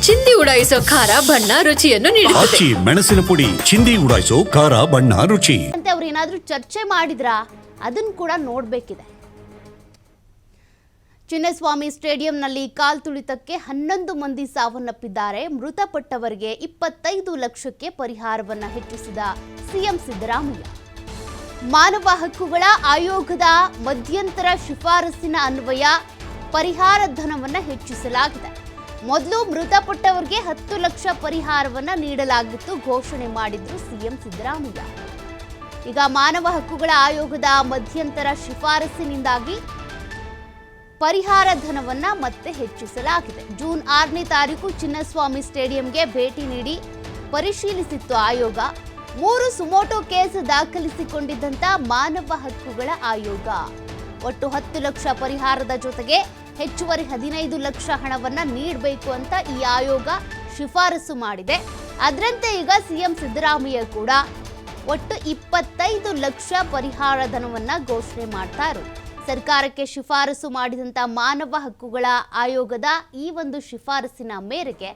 ಚಿಂದಿ ಉಡಾಯಿಸೋ ಖಾರ ಬಣ್ಣ ರುಚಿಯನ್ನು ನೀಡುತ್ತದೆ. ಆಚಿ ಮೆಣಸಿನ ಪುಡಿ ಚಿಂದಿ ಉಡಾಯಿಸೋ ಖಾರ ಬಣ್ಣ ರುಚಿ ಅಂತ ಅವ್ರು ಏನಾದ್ರೂ ಚರ್ಚೆ ಮಾಡಿದ್ರಾ ಅದನ್ನ ಕೂಡ ನೋಡ್ಬೇಕಿದೆ. ಚಿನ್ನಸ್ವಾಮಿ ಸ್ಟೇಡಿಯಂನಲ್ಲಿ ಕಾಲ್ತುಳಿತಕ್ಕೆ 11 ಮಂದಿ ಸಾವನ್ನಪ್ಪಿದ್ದಾರೆ. ಮೃತಪಟ್ಟವರಿಗೆ 25 ಲಕ್ಷಕ್ಕೆ ಪರಿಹಾರವನ್ನು ಹೆಚ್ಚಿಸಿದ ಸಿಎಂ ಸಿದ್ದರಾಮಯ್ಯ. ಮಾನವ ಹಕ್ಕುಗಳ ಆಯೋಗದ ಮಧ್ಯಂತರ ಶಿಫಾರಸಿನ ಅನ್ವಯ ಪರಿಹಾರ ಧನವನ್ನು ಹೆಚ್ಚಿಸಲಾಗಿದೆ. ಮೊದಲು ಮೃತಪಟ್ಟವರಿಗೆ 10 ಲಕ್ಷ ಪರಿಹಾರವನ್ನು ನೀಡಲಾಗಿತ್ತು ಘೋಷಣೆ ಮಾಡಿದ್ರು ಸಿಎಂ ಸಿದ್ದರಾಮಯ್ಯ. ಈಗ ಮಾನವ ಹಕ್ಕುಗಳ ಆಯೋಗದ ಮಧ್ಯಂತರ ಶಿಫಾರಸಿನಿಂದಾಗಿ ಪರಿಹಾರ ಧನವನ್ನ ಮತ್ತೆ ಹೆಚ್ಚಿಸಲಾಗಿದೆ. ಜೂನ್ 6ನೇ ತಾರೀಕು ಚಿನ್ನಸ್ವಾಮಿ ಸ್ಟೇಡಿಯಂಗೆ ಭೇಟಿ ನೀಡಿ ಪರಿಶೀಲಿಸಿತ್ತು ಆಯೋಗ. 3 ಸುಮೋಟೋ ಕೇಸ್ ದಾಖಲಿಸಿಕೊಂಡಿದ್ದಂತ ಮಾನವ ಹಕ್ಕುಗಳ ಆಯೋಗ ಒಟ್ಟು 10 ಲಕ್ಷ ಪರಿಹಾರದ ಜೊತೆಗೆ ಹೆಚ್ಚುವರಿ 15 ಲಕ್ಷ ಹಣವನ್ನ ನೀಡಬೇಕು ಅಂತ ಈ ಆಯೋಗ ಶಿಫಾರಸು ಮಾಡಿದೆ. ಅದರಂತೆ ಈಗ ಸಿಎಂ ಸಿದ್ದರಾಮಯ್ಯ ಕೂಡ ಒಟ್ಟು 25 ಲಕ್ಷ ಪರಿಹಾರ ಧನವನ್ನ ಘೋಷಣೆ ಮಾಡ್ತಾ ಇರೋದು. ಸರ್ಕಾರಕ್ಕೆ ಶಿಫಾರಸು ಮಾಡಿದಂಥ ಮಾನವ ಹಕ್ಕುಗಳ ಆಯೋಗದ ಈ ಒಂದು ಶಿಫಾರಸಿನ ಮೇರೆಗೆ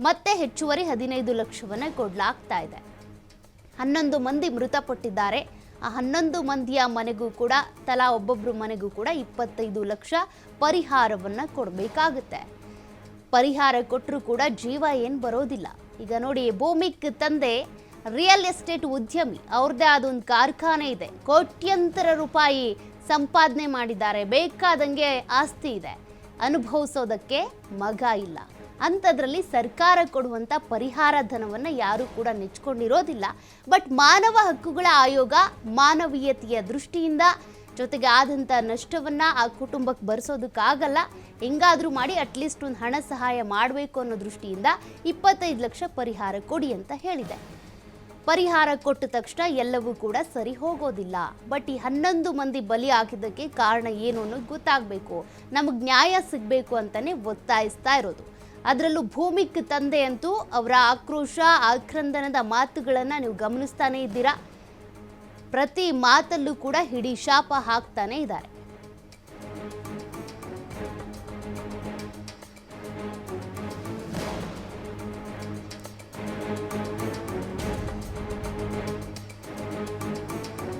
ಮತ್ತೆ ಹೆಚ್ಚುವರಿ 15 ಲಕ್ಷವನ್ನು ಕೊಡಲಾಗ್ತಾ ಇದೆ. 11 ಮಂದಿ ಮೃತಪಟ್ಟಿದ್ದಾರೆ. ಆ 11 ಮಂದಿಯ ಮನೆಗೂ ಕೂಡ ತಲಾ ಒಬ್ಬೊಬ್ಬರು ಮನೆಗೂ ಕೂಡ 25 ಲಕ್ಷ ಪರಿಹಾರವನ್ನು ಕೊಡಬೇಕಾಗುತ್ತೆ. ಪರಿಹಾರ ಕೊಟ್ಟರೂ ಕೂಡ ಜೀವ ಏನು ಬರೋದಿಲ್ಲ. ಈಗ ನೋಡಿ, ಭೂಮಿಕ್ ತಂದೆ ರಿಯಲ್ ಎಸ್ಟೇಟ್ ಉದ್ಯಮಿ, ಅವ್ರದ್ದೇ ಆದೊಂದು ಕಾರ್ಖಾನೆ ಇದೆ, ಕೋಟ್ಯಂತರ ರೂಪಾಯಿ ಸಂಪಾದನೆ ಮಾಡಿದ್ದಾರೆ, ಬೇಕಾದಂಗೆ ಆಸ್ತಿ ಇದೆ, ಅನುಭವಿಸೋದಕ್ಕೆ ಮಗ ಇಲ್ಲ. ಅಂಥದ್ರಲ್ಲಿ ಸರ್ಕಾರ ಕೊಡುವಂಥ ಪರಿಹಾರ ಧನವನ್ನು ಯಾರೂ ಕೂಡ ನೆಚ್ಕೊಂಡಿರೋದಿಲ್ಲ. ಬಟ್ ಮಾನವ ಹಕ್ಕುಗಳ ಆಯೋಗ ಮಾನವೀಯತೆಯ ದೃಷ್ಟಿಯಿಂದ ಜೊತೆಗೆ ಆದಂಥ ನಷ್ಟವನ್ನು ಆ ಕುಟುಂಬಕ್ಕೆ ಭರಿಸೋದಕ್ಕಾಗಲ್ಲ, ಹೆಂಗಾದರೂ ಮಾಡಿ ಅಟ್ಲೀಸ್ಟ್ ಒಂದು ಹಣ ಸಹಾಯ ಮಾಡಬೇಕು ಅನ್ನೋ ದೃಷ್ಟಿಯಿಂದ 25 ಲಕ್ಷ ಪರಿಹಾರ ಕೊಡಿ ಅಂತ ಹೇಳಿದೆ. ಪರಿಹಾರ ಕೊಟ್ಟ ತಕ್ಷಣ ಎಲ್ಲವೂ ಕೂಡ ಸರಿ ಹೋಗೋದಿಲ್ಲ. ಬಟ್ ಈ 11 ಮಂದಿ ಬಲಿ ಆಗಿದ್ದಕ್ಕೆ ಕಾರಣ ಏನು ಅನ್ನೋದು ಗೊತ್ತಾಗಬೇಕು, ನಮಗೆ ನ್ಯಾಯ ಸಿಗಬೇಕು ಅಂತಲೇ ಒತ್ತಾಯಿಸ್ತಾ ಇರೋದು. ಅದರಲ್ಲೂ ಭೂಮಿಕ್ ತಂದೆ ಅಂತೂ ಅವರ ಆಕ್ರೋಶ ಆಕ್ರಂದನದ ಮಾತುಗಳನ್ನು ನೀವು ಗಮನಿಸ್ತಾನೆ ಇದ್ದೀರಾ. ಪ್ರತಿ ಮಾತಲ್ಲೂ ಕೂಡ ಹಿಡಿ ಶಾಪ ಹಾಕ್ತಾನೆ ಇದ್ದಾರೆ.